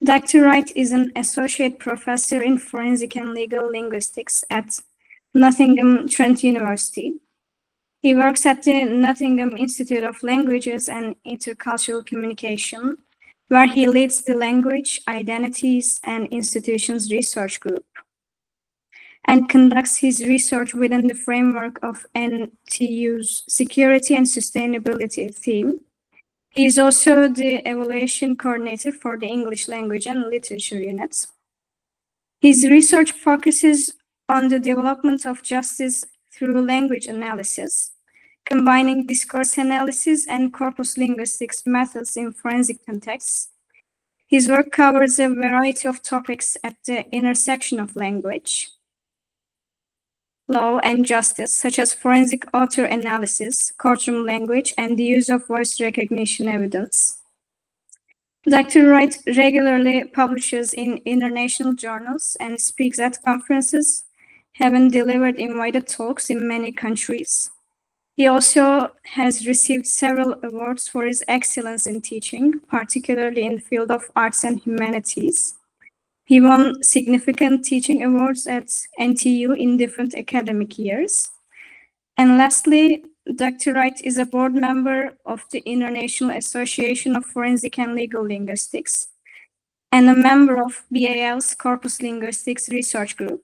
Dr. Wright is an associate professor in forensic and legal linguistics at Nottingham Trent University. He works at the Nottingham Institute of Languages and Intercultural Communication, where he leads the Language, Identities, and Institutions Research Group, and conducts his research within the framework of NTU's Security and Sustainability theme. He is also the evaluation coordinator for the English Language and Literature units. His research focuses on the development of justice through language analysis, combining discourse analysis and corpus linguistics methods in forensic contexts. His work covers a variety of topics at the intersection of language, law, and justice, such as forensic author analysis, courtroom language, and the use of voice recognition evidence. Dr. Wright regularly publishes in international journals and speaks at conferences, having delivered invited talks in many countries. He also has received several awards for his excellence in teaching, particularly in the field of arts and humanities. He won significant teaching awards at NTU in different academic years. And lastly, Dr. Wright is a board member of the International Association of Forensic and Legal Linguistics and a member of BAL's Corpus Linguistics Research Group.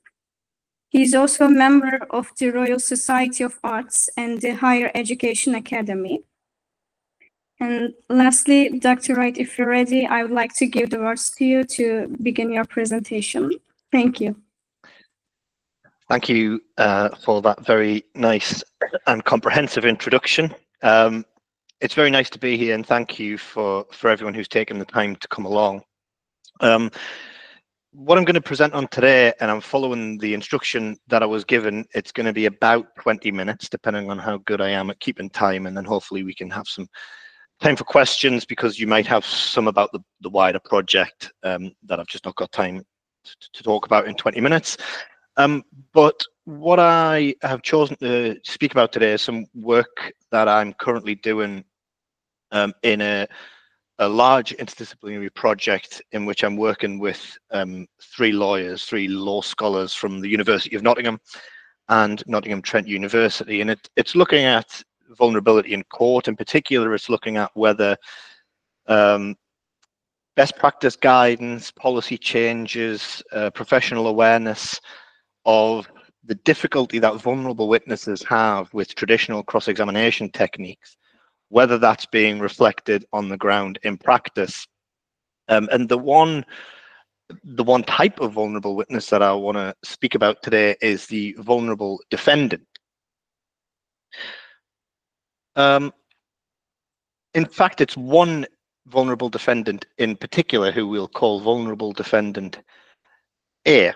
He is also a member of the Royal Society of Arts and the Higher Education Academy. And lastly, Dr. Wright, if you're ready, I would like to give the words to you to begin your presentation. Thank you. Thank you for that very nice and comprehensive introduction. It's very nice to be here, and thank you for everyone who's taken the time to come along. What I'm going to present on today, and I'm following the instruction that I was given, it's going to be about 20 minutes, depending on how good I am at keeping time, and then hopefully we can have some time for questions, because you might have some about the wider project that I've just not got time to talk about in 20 minutes. But what I have chosen to speak about today is some work that I'm currently doing in a large interdisciplinary project in which I'm working with three law scholars from the University of Nottingham and Nottingham Trent University, and it's looking at vulnerability in court. In particular, it's looking at whether best practice guidance, policy changes, professional awareness of the difficulty that vulnerable witnesses have with traditional cross-examination techniques, whether that's being reflected on the ground in practice. And the one type of vulnerable witness that I want to speak about today is the vulnerable defendant. In fact, it's one vulnerable defendant in particular who we'll call vulnerable defendant A.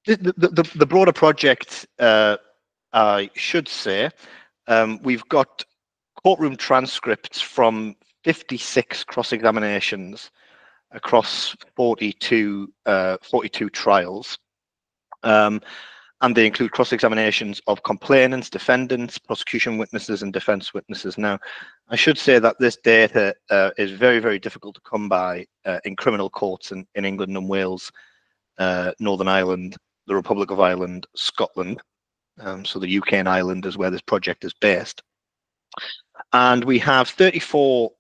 The broader project, I should say, we've got courtroom transcripts from 56 cross-examinations across 42 trials. And they include cross-examinations of complainants, defendants, prosecution witnesses, and defense witnesses. Now, I should say that this data is very, very difficult to come by in criminal courts in England and Wales, Northern Ireland, the Republic of Ireland, Scotland. So the UK and Ireland is where this project is based. And we have 34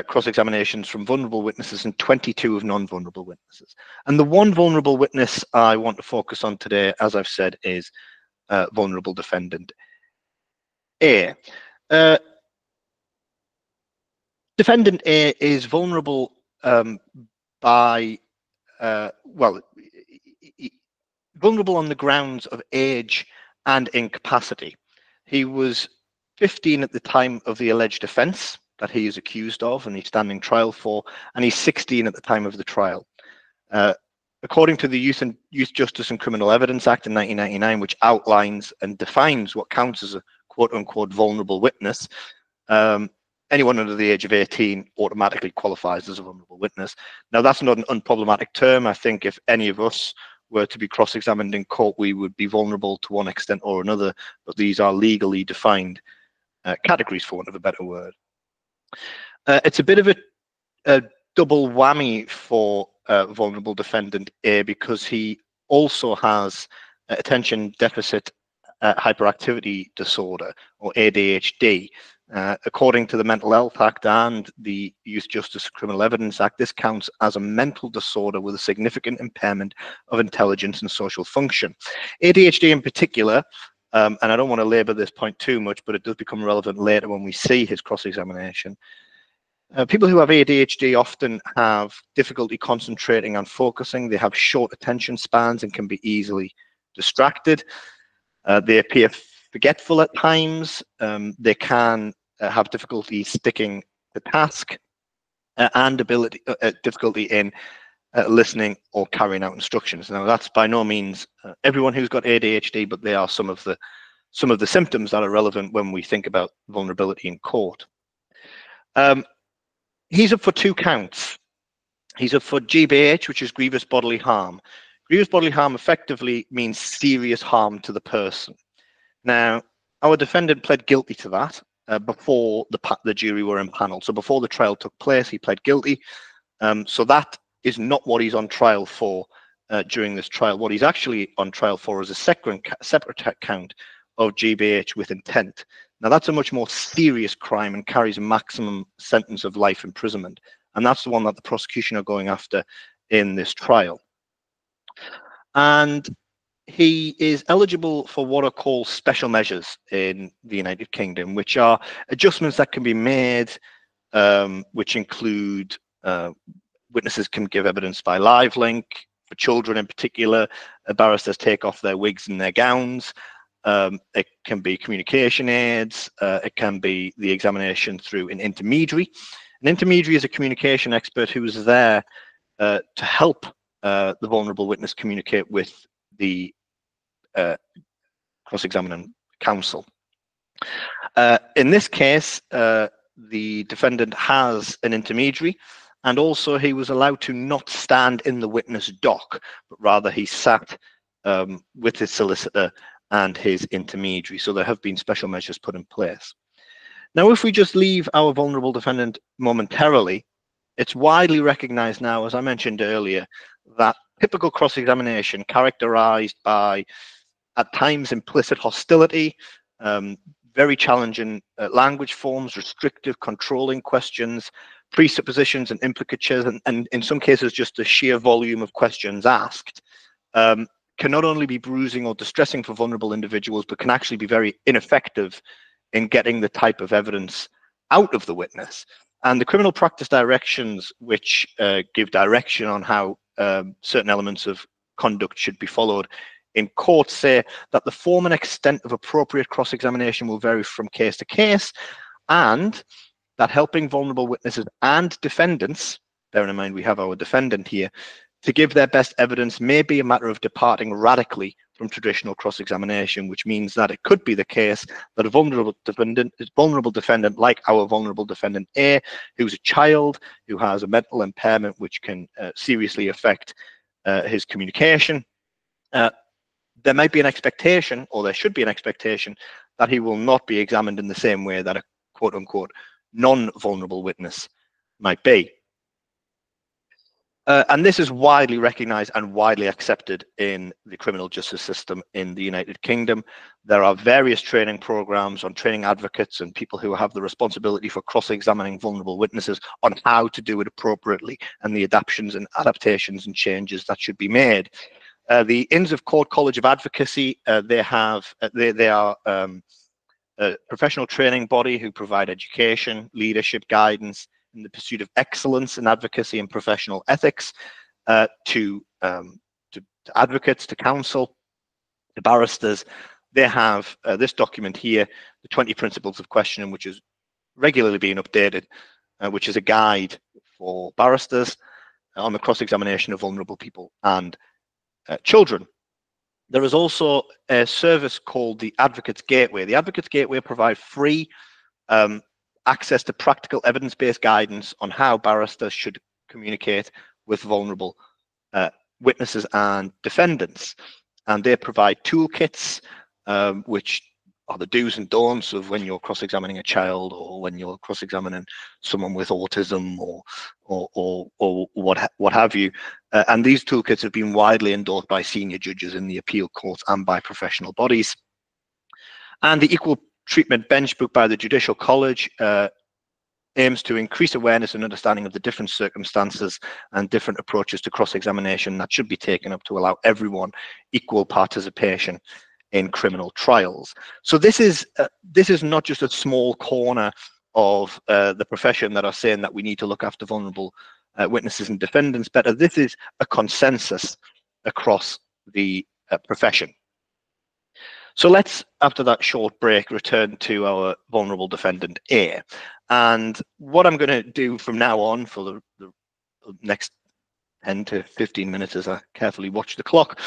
cross-examinations from vulnerable witnesses and 22 of non-vulnerable witnesses. And the one vulnerable witness I want to focus on today, as I've said, is vulnerable defendant A. Defendant A is vulnerable vulnerable on the grounds of age and incapacity. He was 15 at the time of the alleged offence that he is accused of and he's standing trial for, and he's 16 at the time of the trial. According to the Youth Justice and Criminal Evidence Act in 1999, which outlines and defines what counts as a quote-unquote vulnerable witness, anyone under the age of 18 automatically qualifies as a vulnerable witness. Now, that's not an unproblematic term. I think if any of us were to be cross-examined in court, we would be vulnerable to one extent or another, but these are legally defined categories, for want of a better word. It's a bit of a double whammy for vulnerable defendant A, because he also has attention deficit hyperactivity disorder, or ADHD. According to the Mental Health Act and the Youth Justice Criminal Evidence Act, this counts as a mental disorder with a significant impairment of intelligence and social function. ADHD in particular, and I don't want to labour this point too much, but it does become relevant later when we see his cross-examination. People who have ADHD often have difficulty concentrating and focusing. They have short attention spans and can be easily distracted. They appear forgetful at times. They can have difficulty sticking to task and difficulty in listening or carrying out instructions. Now, that's by no means everyone who's got ADHD, but they are some of the symptoms that are relevant when we think about vulnerability in court. He's up for 2 counts. He's up for GBH, which is grievous bodily harm. Grievous bodily harm effectively means serious harm to the person. Now, our defendant pled guilty to that before the jury were impaneled. So before the trial took place, he pled guilty. So that is not what he's on trial for during this trial. What he's actually on trial for is a separate count of GBH with intent. Now, that's a much more serious crime and carries a maximum sentence of life imprisonment. And that's the one that the prosecution are going after in this trial. And he is eligible for what are called special measures in the United Kingdom, which are adjustments that can be made, which include witnesses can give evidence by live link. For children in particular, barristers take off their wigs and their gowns. It can be communication aids. It can be the examination through an intermediary. An intermediary is a communication expert who is there to help the vulnerable witness communicate with the cross-examining counsel. In this case, the defendant has an intermediary, and also he was allowed to not stand in the witness dock, but rather he sat with his solicitor and his intermediary. So there have been special measures put in place. Now, if we just leave our vulnerable defendant momentarily, it's widely recognized now, as I mentioned earlier, that typical cross-examination characterized by, at times, implicit hostility, very challenging language forms, restrictive, controlling questions, presuppositions and implicatures, and in some cases, just the sheer volume of questions asked, can not only be bruising or distressing for vulnerable individuals, but can actually be very ineffective in getting the type of evidence out of the witness. And the criminal practice directions, which give direction on how certain elements of conduct should be followed in court, say that the form and extent of appropriate cross-examination will vary from case to case, and that helping vulnerable witnesses and defendants, bearing in mind we have our defendant here, to give their best evidence may be a matter of departing radically from traditional cross-examination, which means that it could be the case that a vulnerable defendant like our vulnerable defendant A, who's a child, who has a mental impairment which can seriously affect his communication, there might be an expectation, or there should be an expectation, that he will not be examined in the same way that a quote-unquote non-vulnerable witness might be. And this is widely recognized and widely accepted in the criminal justice system in the United Kingdom. There are various training programs on training advocates and people who have the responsibility for cross-examining vulnerable witnesses on how to do it appropriately and the adaptations and changes that should be made. The Inns of Court College of Advocacy, they are a professional training body who provide education, leadership, guidance in the pursuit of excellence in advocacy and professional ethics to advocates, to counsel, to barristers. They have this document here, the 20 Principles of Questioning, which is regularly being updated, which is a guide for barristers on the cross-examination of vulnerable people and children. There is also a service called the Advocates Gateway. The Advocates Gateway provide free access to practical evidence-based guidance on how barristers should communicate with vulnerable witnesses and defendants. And they provide toolkits which are the do's and don'ts of when you're cross-examining a child, or when you're cross-examining someone with autism, or what have you. And these toolkits have been widely endorsed by senior judges in the appeal courts and by professional bodies. And the Equal Treatment Bench Book by the Judicial College aims to increase awareness and understanding of the different circumstances and different approaches to cross-examination that should be taken up to allow everyone equal participation in criminal trials. So this is not just a small corner of the profession that are saying that we need to look after vulnerable witnesses and defendants better. This is a consensus across the profession. So let's, after that short break, return to our vulnerable defendant A. And what I'm going to do from now on for the next 10 to 15 minutes, as I carefully watch the clock,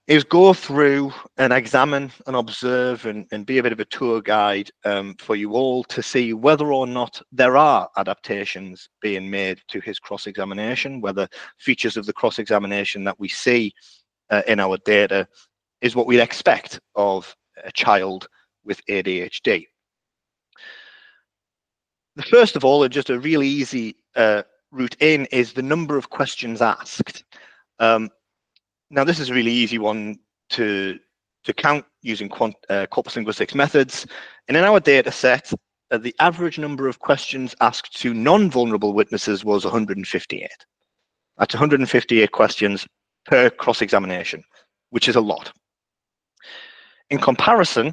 is go through and examine and observe and be a bit of a tour guide for you all to see whether or not there are adaptations being made to his cross-examination, whether features of the cross-examination that we see in our data is what we'd expect of a child with ADHD. The first of all, and just a really easy route in, is the number of questions asked. Now, this is a really easy one to count using corpus linguistics methods. And in our data set, the average number of questions asked to non-vulnerable witnesses was 158. That's 158 questions per cross-examination, which is a lot. In comparison,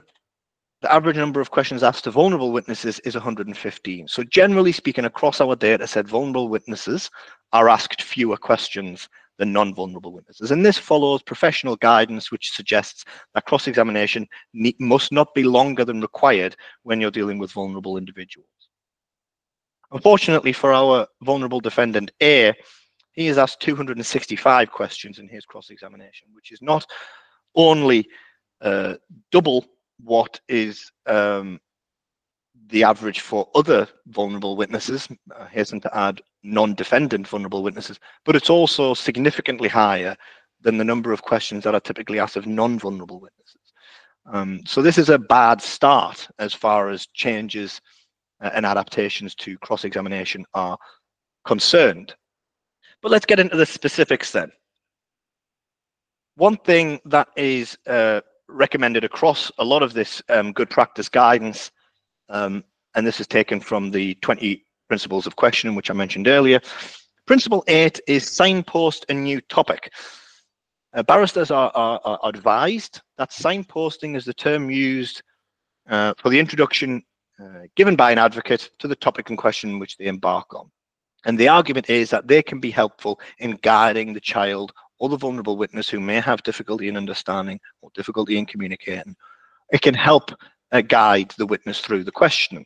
the average number of questions asked to vulnerable witnesses is 115. So generally speaking, across our data set, vulnerable witnesses are asked fewer questions than non-vulnerable witnesses. And this follows professional guidance, which suggests that cross-examination must not be longer than required when you're dealing with vulnerable individuals. Unfortunately for our vulnerable defendant A, he is asked 265 questions in his cross-examination, which is not only double what is the average for other vulnerable witnesses, I hasten to add non-defendant vulnerable witnesses, but it's also significantly higher than the number of questions that are typically asked of non-vulnerable witnesses. So this is a bad start as far as changes and adaptations to cross-examination are concerned. But let's get into the specifics then. One thing that is recommended across a lot of this good practice guidance, and this is taken from the 20 principles of questioning, which I mentioned earlier. Principle 8 is signpost a new topic. Barristers are advised that signposting is the term used for the introduction given by an advocate to the topic in question which they embark on. And the argument is that they can be helpful in guiding the child or the vulnerable witness who may have difficulty in understanding or difficulty in communicating. It can help guide the witness through the questioning.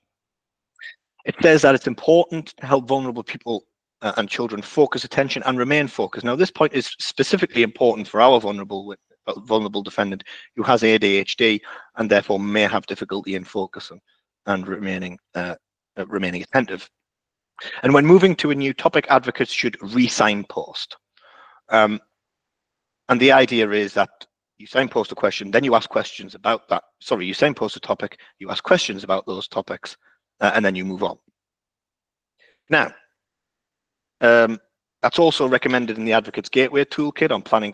It says that it's important to help vulnerable people and children focus attention and remain focused. Now, this point is specifically important for our vulnerable defendant who has ADHD and therefore may have difficulty in focusing and remaining attentive. And when moving to a new topic, advocates should re-signpost. And the idea is that you signpost a question, then you ask questions about that. Sorry, you signpost a topic, you ask questions about those topics, and then you move on. Now, that's also recommended in the Advocate's Gateway Toolkit on planning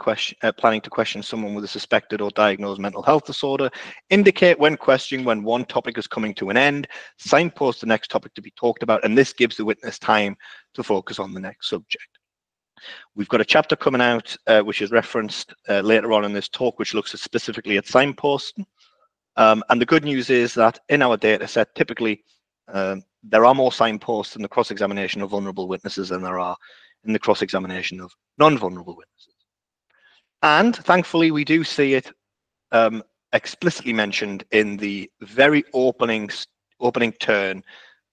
to question someone with a suspected or diagnosed mental health disorder. Indicate when questioning when one topic is coming to an end, signpost the next topic to be talked about, and this gives the witness time to focus on the next subject. We've got a chapter coming out, which is referenced later on in this talk, which looks specifically at signposting. And the good news is that in our data set, typically, there are more signposts in the cross-examination of vulnerable witnesses than there are in the cross-examination of non-vulnerable witnesses. And thankfully, we do see it explicitly mentioned in the very opening turn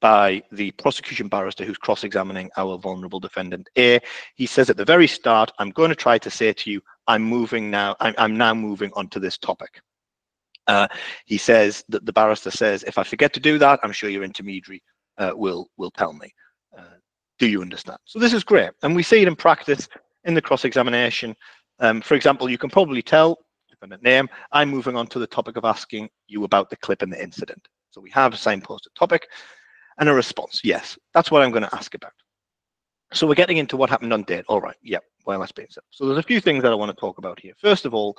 by the prosecution barrister who's cross-examining our vulnerable defendant A. He says at the very start, I'm going to try to say to you, I'm now moving on to this topic. He says that the barrister says, if I forget to do that, I'm sure your intermediary will tell me. Do you understand? So this is great. And we see it in practice in the cross-examination. For example, you can probably tell, defendant name. I'm moving on to the topic of asking you about the clip and the incident. So we have a signposted topic and a response. Yes, that's what I'm going to ask about. So we're getting into what happened on date. All right, yeah, well, that's being said. So there's a few things that I want to talk about here. First of all,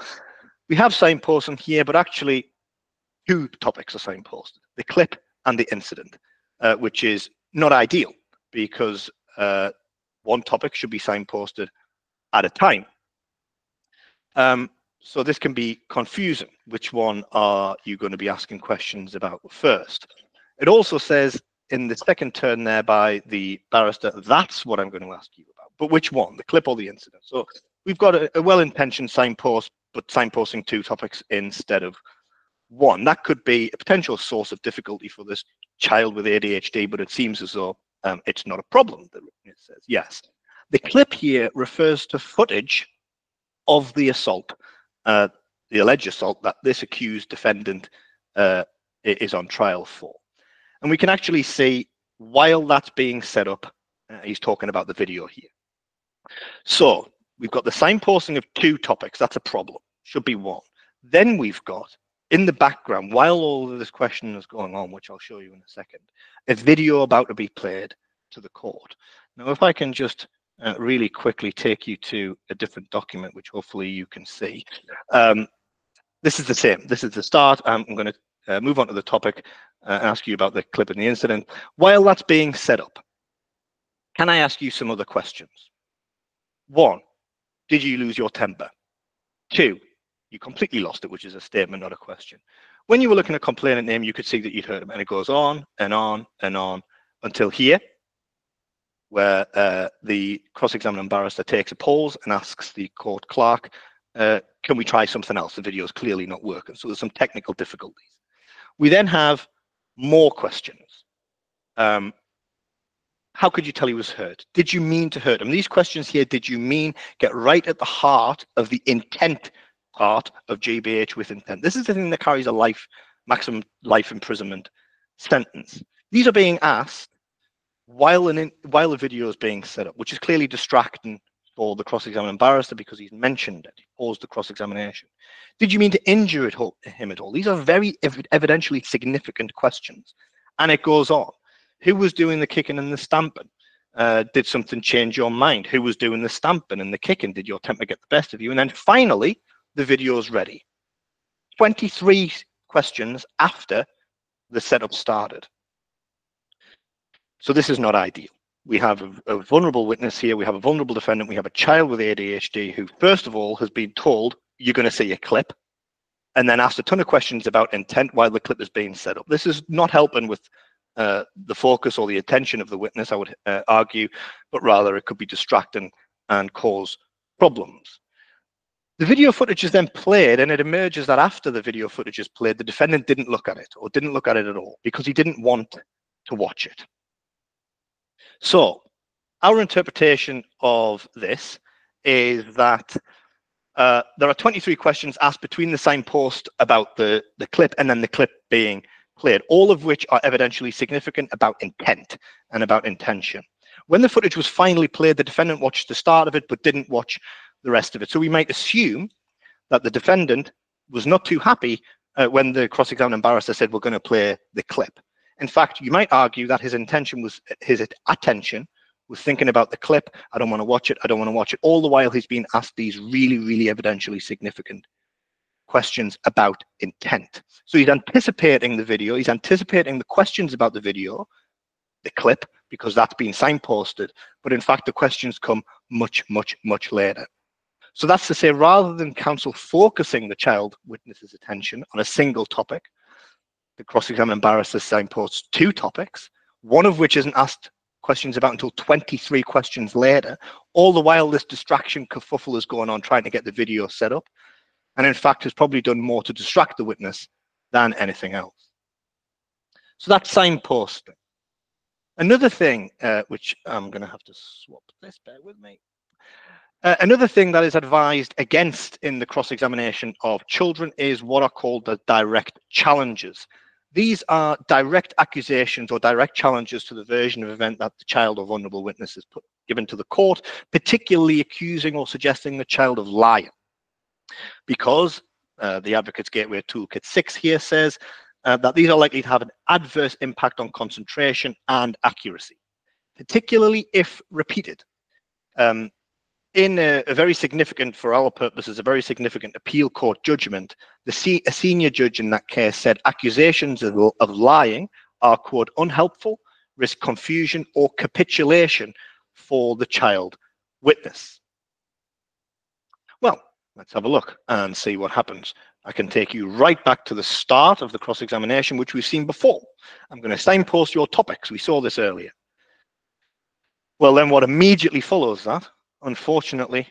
we have signposting here, but actually two topics are signposted, the clip and the incident, which is not ideal because one topic should be signposted at a time. So this can be confusing. Which one are you going to be asking questions about first? It also says in the second turn there by the barrister, that's what I'm going to ask you about. But which one, the clip or the incident? So we've got a well-intentioned signpost, but signposting two topics instead of one. That could be a potential source of difficulty for this child with ADHD, but it seems as though it's not a problem. It says yes. The clip here refers to footage of the assault, the alleged assault that this accused defendant is on trial for. And we can actually see while that's being set up, he's talking about the video here. So we've got the signposting of two topics. That's a problem. Should be one. Then we've got in the background, while all of this question is going on, which I'll show you in a second, a video about to be played to the court. Now, if I can just really quickly take you to a different document, which hopefully you can see. This is the same. This is the start. I'm going to move on to the topic and ask you about the clip and the incident. While that's being set up, can I ask you some other questions? One, did you lose your temper? Two, you completely lost it, which is a statement, not a question. When you were looking at complainant name, you could see that you'd heard him, and it goes on and on and on until here, where the cross-examining barrister takes a pause and asks the court clerk, can we try something else? The video is clearly not working. So there's some technical difficulties. We then have more questions. How could you tell he was hurt? Did you mean to hurt him? These questions here, did you mean, get right at the heart of the intent part of GBH with intent. This is the thing that carries a maximum life imprisonment sentence. These are being asked while the video is being set up, which is clearly distracting for the cross-examining barrister because he's mentioned it. He paused the cross-examination. Did you mean to injure him at all? These are very evidentially significant questions. And it goes on. Who was doing the kicking and the stamping? Did something change your mind? Who was doing the stamping and the kicking? Did your temper get the best of you? And then finally, the video is ready. 23 questions after the setup started. So this is not ideal. We have a vulnerable witness here. We have a vulnerable defendant. We have a child with ADHD who, first of all, has been told, you're going to see a clip, and then asked a ton of questions about intent while the clip is being set up. This is not helping with the focus or the attention of the witness, I would argue, but rather it could be distracting and cause problems. The video footage is then played, and it emerges that after the video footage is played, the defendant didn't look at it or didn't look at it at all because he didn't want to watch it. So our interpretation of this is that there are 23 questions asked between the signpost about the clip and then the clip being played, all of which are evidentially significant about intent and about intention. When the footage was finally played, the defendant watched the start of it but didn't watch the rest of it. So we might assume that the defendant was not too happy when the cross-examining barrister said, we're going to play the clip. In fact, you might argue that his attention was thinking about the clip. I don't want to watch it. I don't want to watch it. All the while he's being asked these really, really evidentially significant questions about intent. So he's anticipating the video. He's anticipating the questions about the video, the clip, because that's been signposted. But in fact, the questions come much, much, much later. So that's to say, rather than counsel focusing the child witness's attention on a single topic, the cross-examining barrister signposts two topics, one of which isn't asked questions about until 23 questions later, all the while this distraction kerfuffle is going on trying to get the video set up, and in fact has probably done more to distract the witness than anything else. So that's signposting. Another thing, which I'm going to have to swap this, bear with me. Another thing that is advised against in the cross-examination of children is what are called the direct challenges. These are direct accusations or direct challenges to the version of event that the child or vulnerable witness is given to the court, particularly accusing or suggesting the child of lying. Because the Advocate's Gateway Toolkit 6 here says that these are likely to have an adverse impact on concentration and accuracy, particularly if repeated. In a very significant, for our purposes, a very significant appeal court judgment, a senior judge in that case said accusations of lying are, quote, unhelpful, risk confusion or capitulation for the child witness. Well, let's have a look and see what happens. I can take you right back to the start of the cross-examination, which we've seen before. I'm going to signpost your topics. We saw this earlier. Well, then what immediately follows that, unfortunately,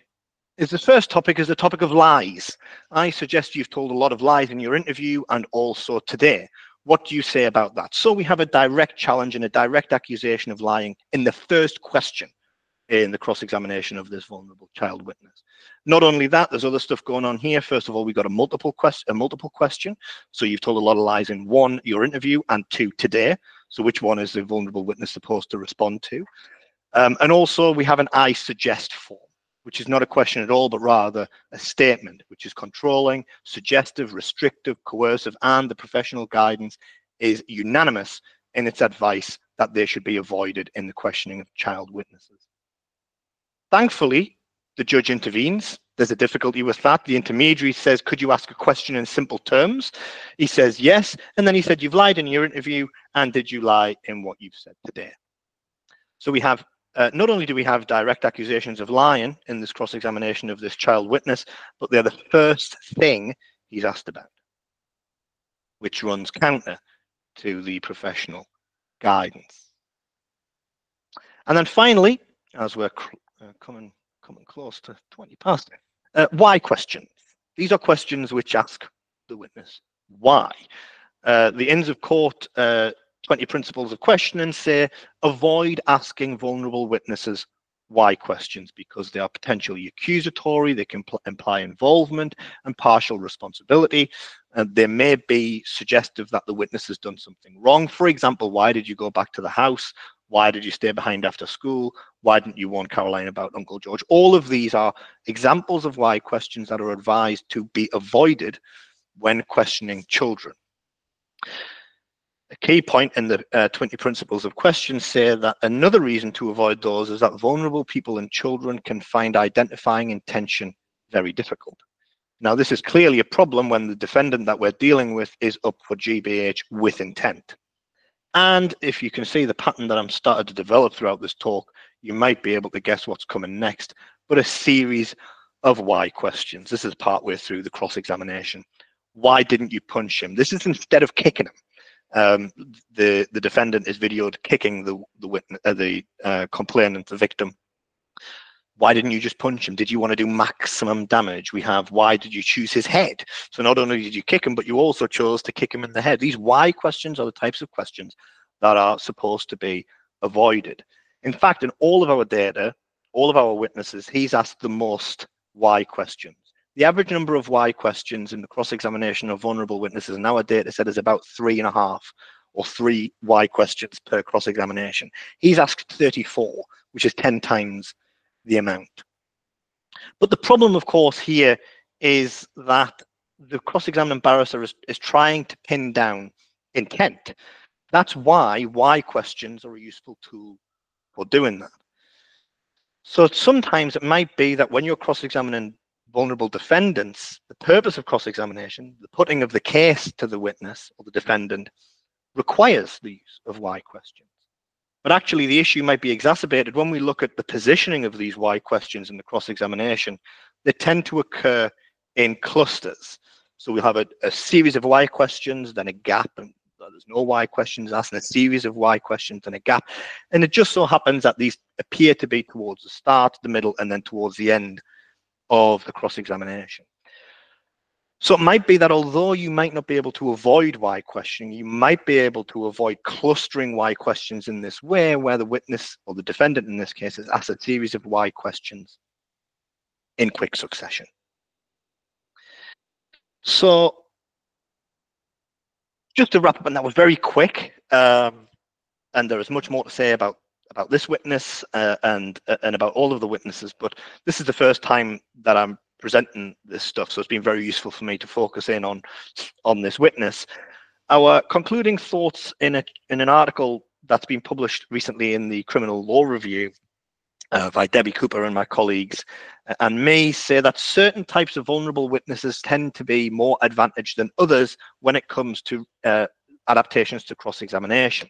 is the first topic is the topic of lies. I suggest you've told a lot of lies in your interview and also today. What do you say about that? So we have a direct challenge and a direct accusation of lying in the first question in the cross-examination of this vulnerable child witness. Not only that, there's other stuff going on here. First of all, we've got a multiple question. So you've told a lot of lies in one, your interview, and two, today. So which one is the vulnerable witness supposed to respond to? And also we have an I suggest form, which is not a question at all, but rather a statement, which is controlling, suggestive, restrictive, coercive, and the professional guidance is unanimous in its advice that they should be avoided in the questioning of child witnesses. Thankfully, the judge intervenes. There's a difficulty with that. The intermediary says, could you ask a question in simple terms? He says yes. And then he said, you've lied in your interview, and did you lie in what you've said today? So we have, not only do we have direct accusations of lying in this cross-examination of this child witness, but they're the first thing he's asked about, which runs counter to the professional guidance. And then finally, as we're coming close to 20 past, why questions? These are questions which ask the witness why. The Inns of Court 20 principles of questioning say avoid asking vulnerable witnesses why questions, because they are potentially accusatory, they can imply involvement and partial responsibility, and they may be suggestive that the witness has done something wrong. For example, why did you go back to the house? Why did you stay behind after school? Why didn't you warn Caroline about Uncle George? All of these are examples of why questions that are advised to be avoided when questioning children. A key point in the 20 principles of questions say that another reason to avoid those is that vulnerable people and children can find identifying intention very difficult. Now, this is clearly a problem when the defendant that we're dealing with is up for GBH with intent. And if you can see the pattern that I'm starting to develop throughout this talk, you might be able to guess what's coming next, but a series of why questions. This is partway through the cross-examination. Why didn't you punch him? This is instead of kicking him. The defendant is videoed kicking the complainant, the victim. Why didn't you just punch him? Did you want to do maximum damage? We have, why did you choose his head? So not only did you kick him, but you also chose to kick him in the head. These why questions are the types of questions that are supposed to be avoided. In fact, in all of our data, all of our witnesses, he's asked the most why questions. The average number of why questions in the cross-examination of vulnerable witnesses in our data set is about 3.5 or 3 why questions per cross-examination. He's asked 34, which is 10 times the amount. But the problem, of course, here is that the cross-examining barrister is trying to pin down intent. That's why questions are a useful tool for doing that. So sometimes it might be that when you're cross-examining vulnerable defendants, the purpose of cross-examination, the putting of the case to the witness or the defendant, requires the use of why questions. But actually, the issue might be exacerbated when we look at the positioning of these why questions in the cross-examination. They tend to occur in clusters. So we'll have a series of why questions, then a gap, and there's no why questions asked, and a series of why questions, then a gap. And it just so happens that these appear to be towards the start, the middle, and then towards the end of the cross-examination. So it might be that although you might not be able to avoid why questioning, you might be able to avoid clustering why questions in this way, where the witness, or the defendant in this case, has asked a series of why questions in quick succession. So just to wrap up, and that was very quick, and there is much more to say about this witness and about all of the witnesses, but this is the first time that I'm presenting this stuff, so it's been very useful for me to focus in on this witness. Our concluding thoughts in an article that's been published recently in the Criminal Law Review by Debbie Cooper and my colleagues and me say that certain types of vulnerable witnesses tend to be more advantaged than others when it comes to adaptations to cross-examination.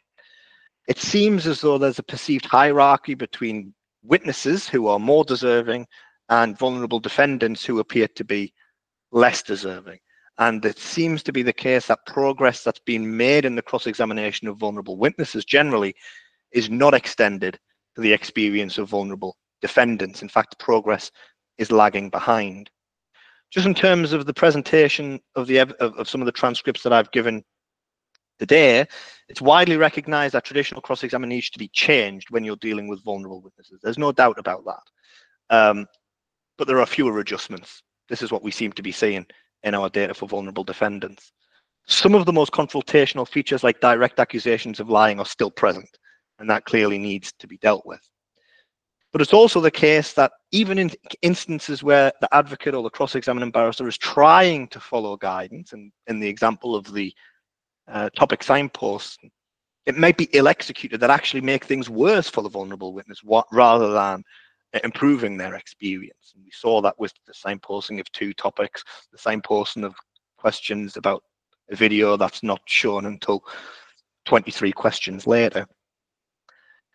It seems as though there's a perceived hierarchy between witnesses who are more deserving and vulnerable defendants who appear to be less deserving. And it seems to be the case that progress that's been made in the cross-examination of vulnerable witnesses generally is not extended to the experience of vulnerable defendants. In fact, progress is lagging behind. Just in terms of the presentation of some of the transcripts that I've given today, it's widely recognized that traditional cross-examination needs to be changed when you're dealing with vulnerable witnesses. There's no doubt about that. But there are fewer adjustments. This is what we seem to be seeing in our data for vulnerable defendants. Some of the most confrontational features, like direct accusations of lying, are still present, and that clearly needs to be dealt with. But it's also the case that even in instances where the advocate or the cross-examining barrister is trying to follow guidance, and in the example of the topic signposts, it might be ill-executed that actually make things worse for the vulnerable witness rather than improving their experience. And we saw that with the signposting of 2 topics, the signposting of questions about a video that's not shown until 23 questions later.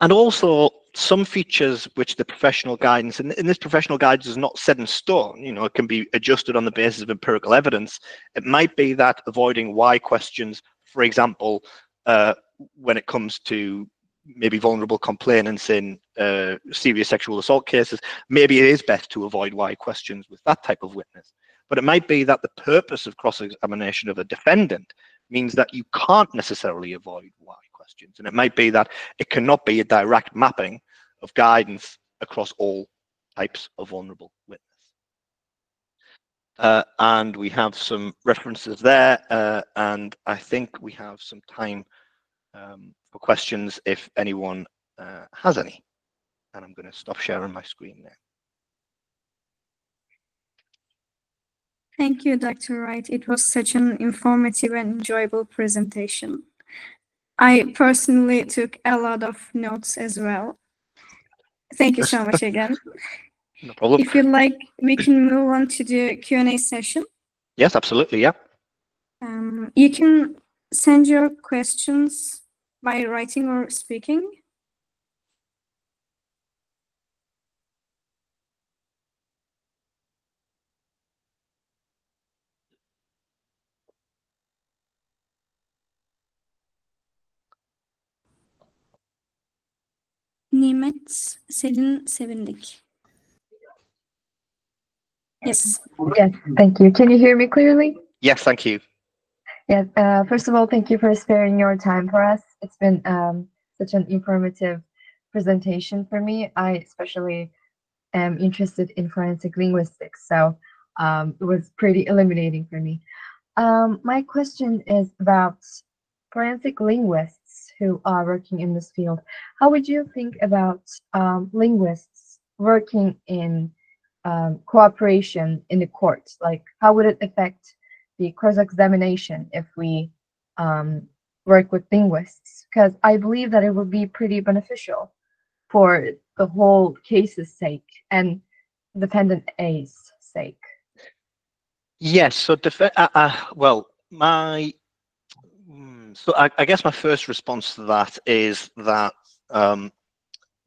And also some features which the professional guidance, and this professional guidance is not set in stone, you know, it can be adjusted on the basis of empirical evidence. It might be that avoiding why questions, for example, when it comes to maybe vulnerable complainants in serious sexual assault cases, maybe it is best to avoid why questions with that type of witness. But it might be that the purpose of cross-examination of a defendant means that you can't necessarily avoid why questions. And it might be that it cannot be a direct mapping of guidance across all types of vulnerable witness. And we have some references there, and I think we have some time for questions if anyone has any. And I'm going to stop sharing my screen now. Thank you, Dr. Wright. It was such an informative and enjoyable presentation. I personally took a lot of notes as well. Thank you so much again. No problem. If you'd like, we can move on to the Q&A session. Yes, absolutely, yeah. You can send your questions by writing or speaking. Nimet Selin Sevindik. Yes. Yes, thank you. Can you hear me clearly? Yes, thank you. Yes. First of all, thank you for sparing your time for us. It's been such an informative presentation for me. I especially am interested in forensic linguistics, so it was pretty illuminating for me. My question is about forensic linguists who are working in this field. How would you think about linguists working in cooperation in the court? Like, how would it affect the cross-examination if we work with linguists? Because I believe that it would be pretty beneficial for the whole case's sake and defendant A's sake. Yes, so well, I guess my first response to that is that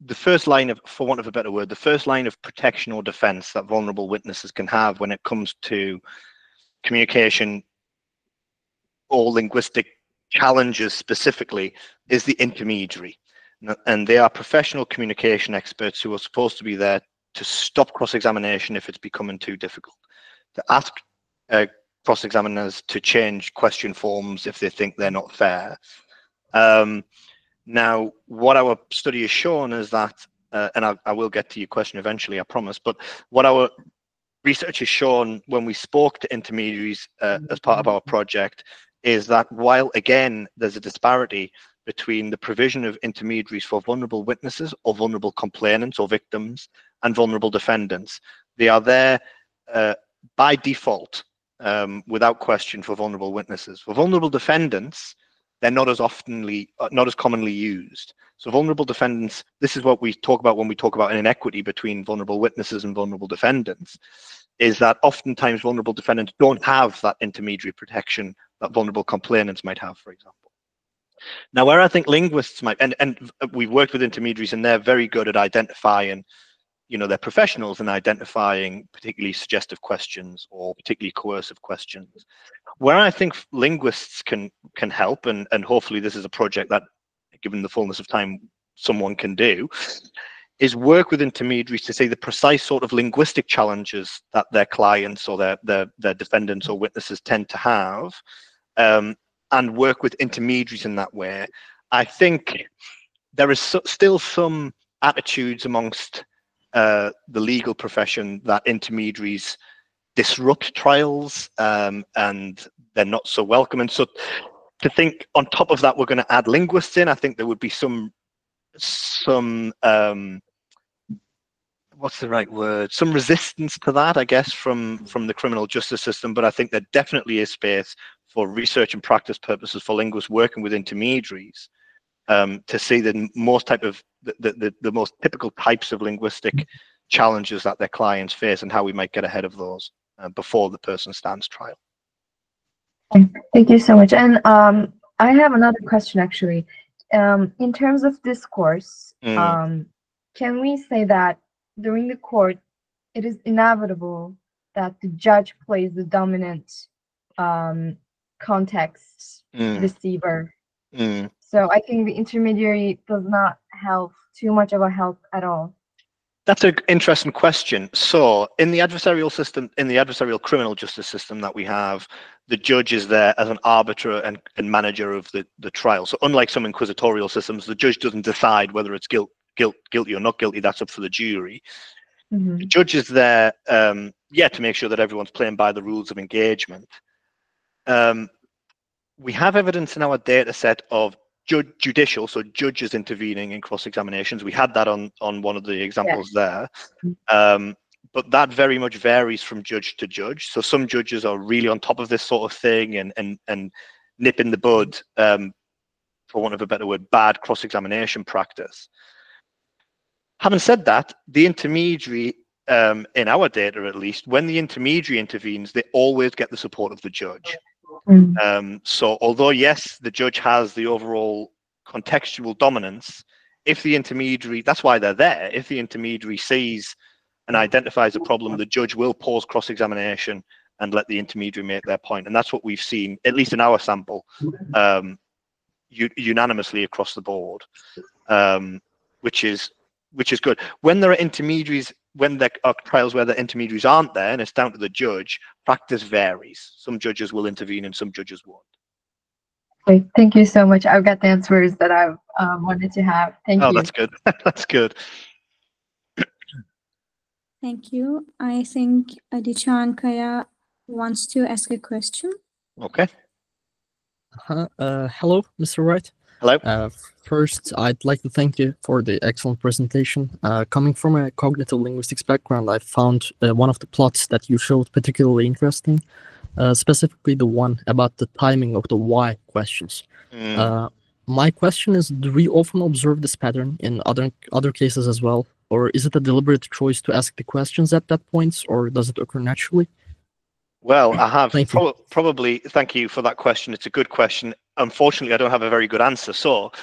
the first line of, for want of a better word, the first line of protection or defense that vulnerable witnesses can have when it comes to communication or linguistic challenges specifically is the intermediary. And they are professional communication experts who are supposed to be there to stop cross-examination if it's becoming too difficult, to ask cross-examiners to change question forms if they think they're not fair. Now, what our study has shown is that, and I will get to your question eventually, I promise, but what our research has shown when we spoke to intermediaries as part of our project is that while, again, there's a disparity between the provision of intermediaries for vulnerable witnesses or vulnerable complainants or victims and vulnerable defendants, they are there by default, without question, for vulnerable witnesses. For vulnerable defendants, they're not as commonly used. So vulnerable defendants, this is what we talk about when we talk about an inequity between vulnerable witnesses and vulnerable defendants, is that oftentimes vulnerable defendants don't have that intermediary protection that vulnerable complainants might have, for example. Now, where I think linguists might, and we've worked with intermediaries, and they're very good at identifying, they're professionals in identifying particularly suggestive questions or particularly coercive questions. Where I think linguists can help, and hopefully this is a project that, given the fullness of time, someone can do, is work with intermediaries to see the precise sort of linguistic challenges that their clients or their defendants or witnesses tend to have, and work with intermediaries in that way. I think there is still some attitudes amongst the legal profession that intermediaries disrupt trials, and they're not so welcome. And so to think on top of that, we're going to add linguists in, I think there would be some what's the right word? Some resistance to that, I guess, from the criminal justice system. But I think there definitely is space for research and practice purposes for linguists working with intermediaries, to see the most typical types of linguistic challenges that their clients face and how we might get ahead of those before the person stands trial. Thank you so much. And I have another question, actually. In terms of discourse, can we say that during the court, it is inevitable that the judge plays the dominant context receiver? So I think the intermediary does not help too much of a help at all. That's an interesting question. So in the adversarial system, in the adversarial criminal justice system that we have, the judge is there as an arbiter and manager of the trial. So unlike some inquisitorial systems, the judge doesn't decide whether it's guilty or not guilty. That's up for the jury. The judge is there, to make sure that everyone's playing by the rules of engagement. We have evidence in our data set of judicial, so judges intervening in cross-examinations. We had that on one of the examples there. But that very much varies from judge to judge. So some judges are really on top of this sort of thing and nip in the bud, for want of a better word, bad cross-examination practice. Having said that, the intermediary, in our data at least, when the intermediary intervenes, they always get the support of the judge. So although, yes, the judge has the overall contextual dominance, if the intermediary, that's why they're there, if the intermediary sees and identifies a problem, the judge will pause cross-examination and let the intermediary make their point. And that's what we've seen, at least in our sample, unanimously across the board, which is good. When there are intermediaries, when there are trials where the intermediaries aren't there and it's down to the judge, practice varies. Some judges will intervene and some judges won't. Okay, thank you so much. I've got the answers that I wanted to have. Thank you. Oh, that's good. That's good. Thank you. I think Adichan Kaya wants to ask a question. Okay. Hello, Mr. Wright. Hello. First, I'd like to thank you for the excellent presentation. Coming from a cognitive linguistics background, I found one of the plots that you showed particularly interesting, specifically the one about the timing of the why questions. My question is, do we often observe this pattern in other cases as well? Or is it a deliberate choice to ask the questions at that point, or does it occur naturally? Well, I have probably, thank you for that question. It's a good question. Unfortunately, I don't have a very good answer. So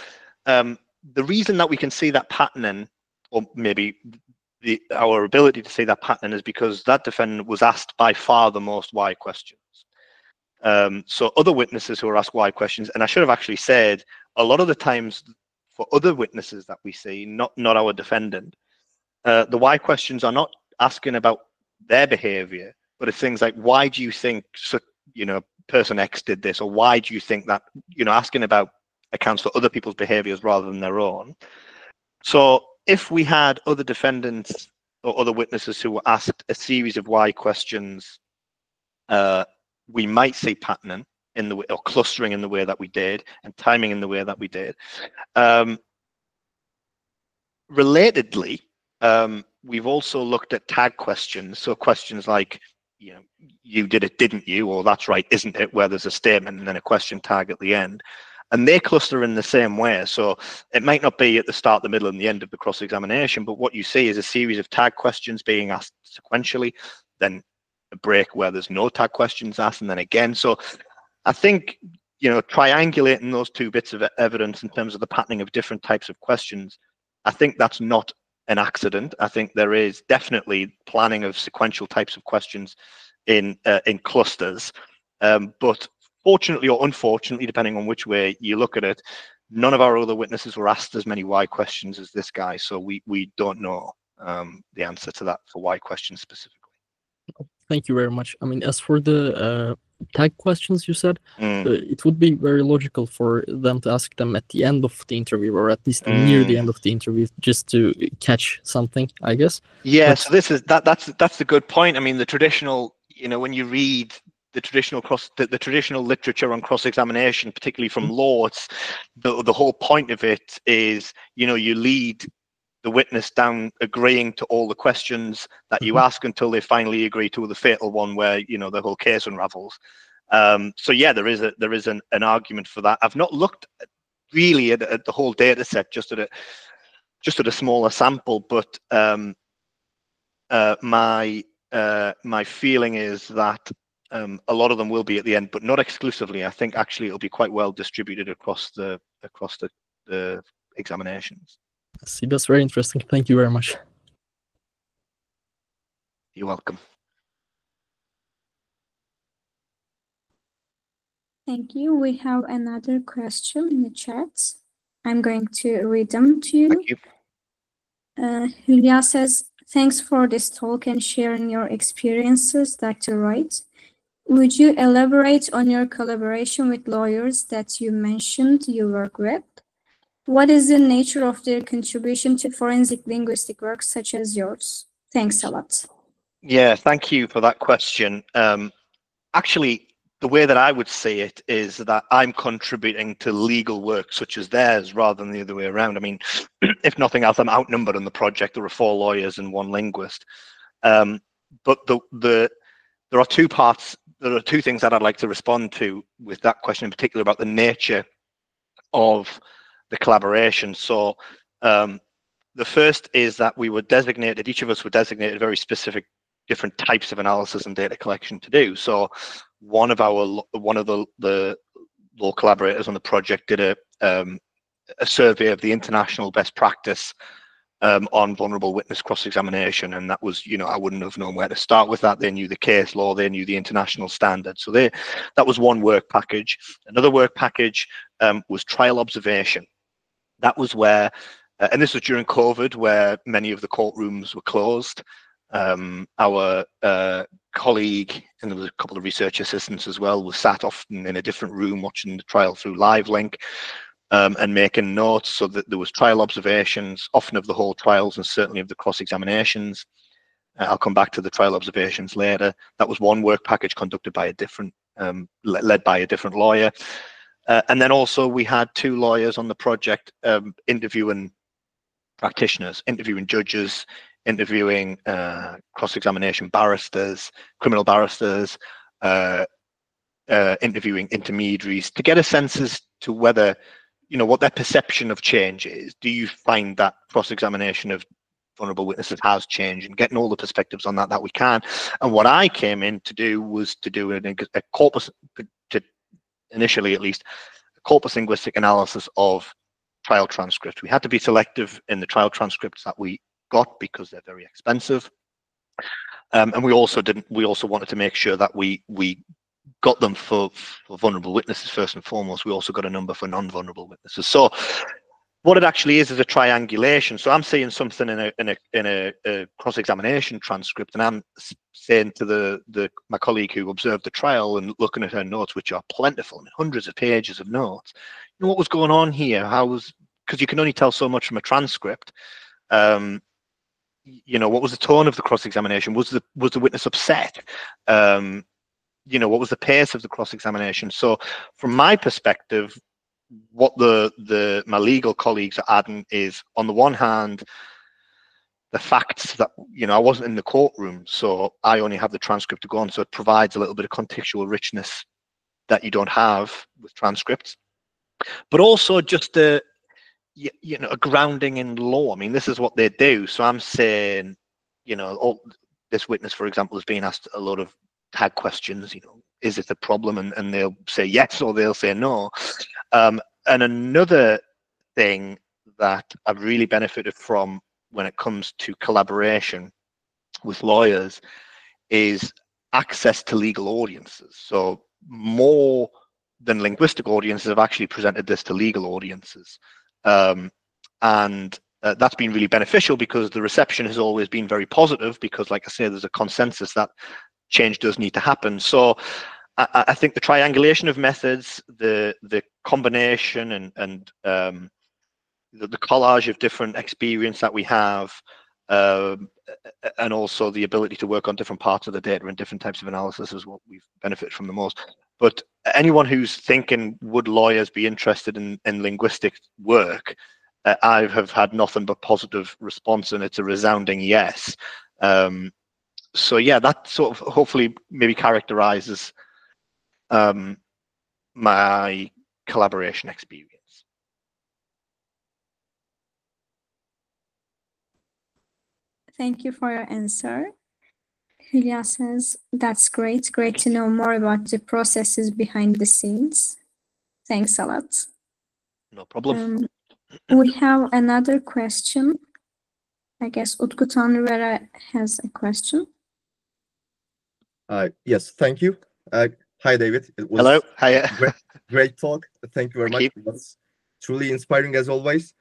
the reason that we can see that pattern, or maybe our ability to see that pattern, is because that defendant was asked by far the most why questions. So other witnesses who are asked why questions, and I should have actually said, a lot of the times for other witnesses that we see, not our defendant, the why questions are not asking about their behavior, but it's things like, why do you think, person X did this, or why do you think that, asking about accounts for other people's behaviors rather than their own. So if we had other defendants or other witnesses who were asked a series of why questions, we might see patterning in the way, or clustering in the way that we did, and timing in the way that we did. Relatedly, we've also looked at tag questions. So questions like, you know, you did it, didn't you? Or that's right, isn't it? Where there's a statement and then a question tag at the end. And they cluster in the same way. So it might not be at the start, the middle, and the end of the cross-examination, but what you see is a series of tag questions being asked sequentially, then a break where there's no tag questions asked, and then again. So I think, you know, triangulating those two bits of evidence in terms of the patterning of different types of questions, I think that's not an accident. I think there is definitely planning of sequential types of questions in clusters, but fortunately or unfortunately, depending on which way you look at it, none of our other witnesses were asked as many why questions as this guy. So we don't know the answer to that for why questions specifically. Thank you very much. I mean, as for the tag questions you said, it would be very logical for them to ask them at the end of the interview, or at least near the end of the interview, just to catch something, I guess. Yeah, so this is that's a good point. I mean, the traditional, you know, when you read the traditional the traditional literature on cross-examination, particularly from law, it's the whole point of it is, you know, you lead the witness down agreeing to all the questions that you ask until they finally agree to the fatal one where, you know, the whole case unravels. So yeah, there is an argument for that. I've not looked really at the whole data set, just at a smaller sample, but my feeling is that a lot of them will be at the end, but not exclusively. I think actually it'll be quite well distributed across the examinations. See, that's very interesting. Thank you very much. You're welcome. Thank you. We have another question in the chat. I'm going to read them to you. Thank you. Hülya says, thanks for this talk and sharing your experiences, Dr. Wright. Would you elaborate on your collaboration with lawyers that you mentioned you work with? What is the nature of their contribution to forensic linguistic work such as yours? Thanks a lot. Yeah, thank you for that question. Actually, the way that I would see it is that I'm contributing to legal work such as theirs rather than the other way around. I mean, if nothing else, I'm outnumbered on the project. There are 4 lawyers and 1 linguist. But there are 2 parts. There are 2 things that I'd like to respond to with that question in particular about the nature of the collaboration. So the first is that we were designated, each of us were designated very specific different types of analysis and data collection to do. So one of the law collaborators on the project did a survey of the international best practice on vulnerable witness cross-examination, and that was, you know, I wouldn't have known where to start with that. They knew the case law, they knew the international standards. So that was one work package. Another work package was trial observation. That was where, and this was during COVID, where many of the courtrooms were closed. Our colleague, and there was a couple of research assistants as well, was sat often in a different room watching the trial through live link and making notes, so that there was trial observations, often of the whole trials and certainly of the cross-examinations. I'll come back to the trial observations later. That was one work package conducted by a different, led by a different lawyer. And then also we had 2 lawyers on the project interviewing practitioners, interviewing judges, interviewing cross-examination barristers, criminal barristers, interviewing intermediaries to get a sense as to whether, you know, what their perception of change is. Do you find that cross-examination of vulnerable witnesses has changed, and getting all the perspectives on that we can. And what I came in to do was to do a corpus, initially at least, a corpus linguistic analysis of trial transcripts. We had to be selective in the trial transcripts that we got because they're very expensive, and we also wanted to make sure that we got them for vulnerable witnesses first and foremost. We also got a number for non-vulnerable witnesses. So what it actually is a triangulation. So I'm seeing something in a cross-examination transcript, and I'm saying to my colleague who observed the trial and looking at her notes, which are plentiful, I mean, hundreds of pages of notes. You know, what was going on here? Because you can only tell so much from a transcript. You know, what was the tone of the cross-examination? Was the witness upset? You know, what was the pace of the cross-examination? So from my perspective, what my legal colleagues are adding is, on the one hand, the facts that, you know, I wasn't in the courtroom, so I only have the transcript to go on. So it provides a little bit of contextual richness that you don't have with transcripts, but also just a, you know, a grounding in law. I mean, this is what they do. So I'm saying, you know, oh, this witness, for example, is being asked a lot of tag questions, you know, is it a problem? And they'll say yes, or they'll say no. And another thing that I've really benefited from when it comes to collaboration with lawyers is access to legal audiences. So more than linguistic audiences have actually presented this to legal audiences. That's been really beneficial because the reception has always been very positive, because, like I say, there's a consensus that change does need to happen. So I think the triangulation of methods, the combination and the collage of different experience that we have, and also the ability to work on different parts of the data and different types of analysis is what we've benefited from the most. But anyone who's thinking, would lawyers be interested in linguistic work? I have had nothing but positive response, and it's a resounding yes. So yeah, that sort of hopefully maybe characterizes my collaboration experience. Thank you for your answer. Julia says, that's great. Great to know more about the processes behind the scenes. Thanks a lot. No problem. We have another question. I guess Utku Tanrıvera has a question. Yes, thank you. Hi, David. It was Hello. Hi. great talk. Thank you very much. It was truly inspiring as always.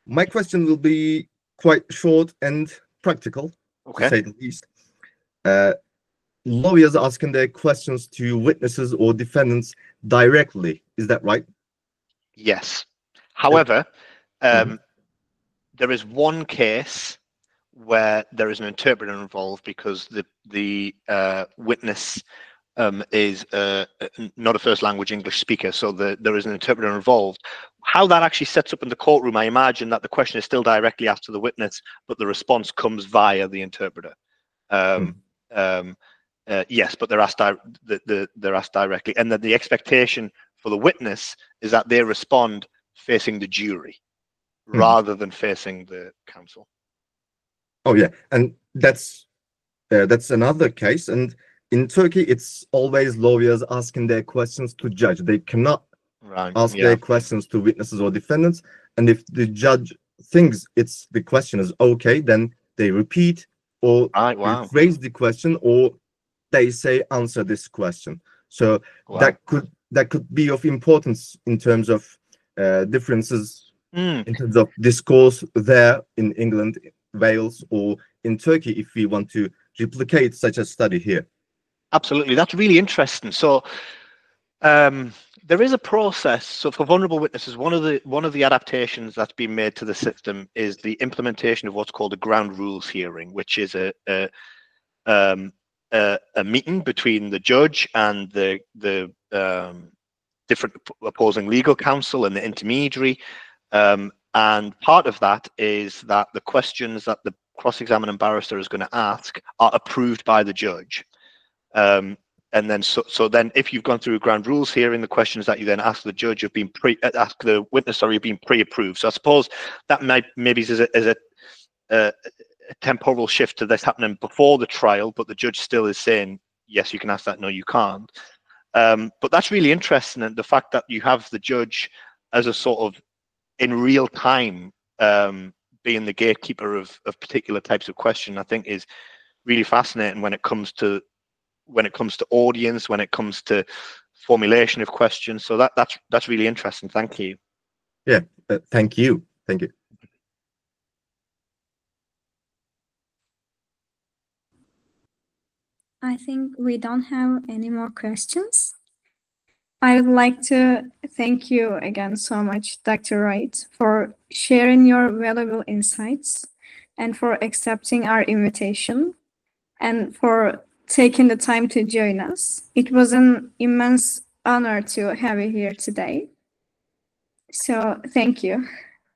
My question will be quite short and practical, to say the least. Lawyers asking their questions to witnesses or defendants directly. Is that right? Yes. However, there is one case where there is an interpreter involved, because the witness is not a first language English speaker, so there is an interpreter involved. How that actually sets up in the courtroom, I imagine that the question is still directly asked to the witness, but the response comes via the interpreter. Yes, but they're asked directly, and that the expectation for the witness is that they respond facing the jury rather than facing the counsel. Oh yeah, and that's another case. And in Turkey, it's always lawyers asking their questions to judge. They cannot ask their questions to witnesses or defendants. And if the judge thinks the question is okay, then they repeat or rephrase the question, or they say answer this question. So that could be of importance in terms of differences in terms of discourse there in England, Wales, or in Turkey, if we want to replicate such a study here. Absolutely, that's really interesting. So there is a process. So for vulnerable witnesses, one of the adaptations that's been made to the system is the implementation of what's called a ground rules hearing, which is a meeting between the judge and the different opposing legal counsel and the intermediary. And part of that is that the questions that the cross-examining barrister is going to ask are approved by the judge. And then so then if you've gone through a ground rules hearing, the questions that you then ask the judge have been ask the witness, have been pre-approved. So I suppose that maybe is a temporal shift to this happening before the trial, but the judge still is saying, yes, you can ask that, no, you can't. But that's really interesting, and the fact that you have the judge as a sort of in real time being the gatekeeper of particular types of question, I think is really fascinating when it comes to audience, when it comes to formulation of questions. So that's really interesting. Thank you. Yeah, thank you. Thank you. I think we don't have any more questions. I would like to thank you again so much, Dr. Wright, for sharing your valuable insights and for accepting our invitation and for taking the time to join us. It was an immense honor to have you here today. So thank you.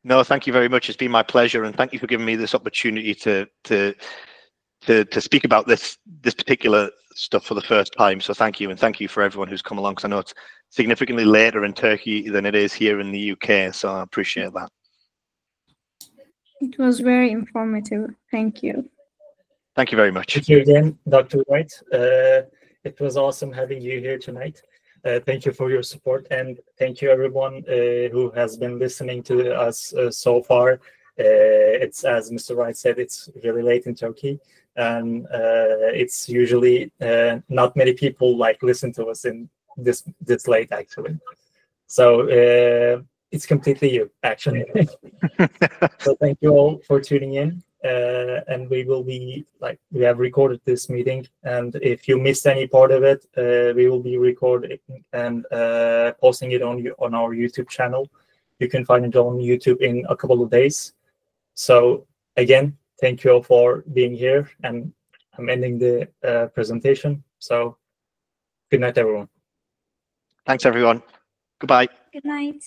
No, thank you very much. It's been my pleasure, and thank you for giving me this opportunity to speak about this particular stuff for the first time. So thank you, and thank you for everyone who's come along, because I know it's significantly later in Turkey than it is here in the UK, so I appreciate that. It was very informative. Thank you. Thank you very much. Thank you again, Dr. Wright. It was awesome having you here tonight. Thank you for your support, and thank you everyone who has been listening to us so far. It's, as Mr. Wright said, it's really late in Turkey, and it's usually not many people listen to us in this late, actually. So it's completely you, actually. So thank you all for tuning in. And we will be we have recorded this meeting, and if you missed any part of it, we will be recording and posting it on our YouTube channel. You can find it on YouTube in a couple of days. So again, thank you all for being here, and I'm ending the presentation. So good night, everyone. Thanks, everyone. Goodbye. Good night.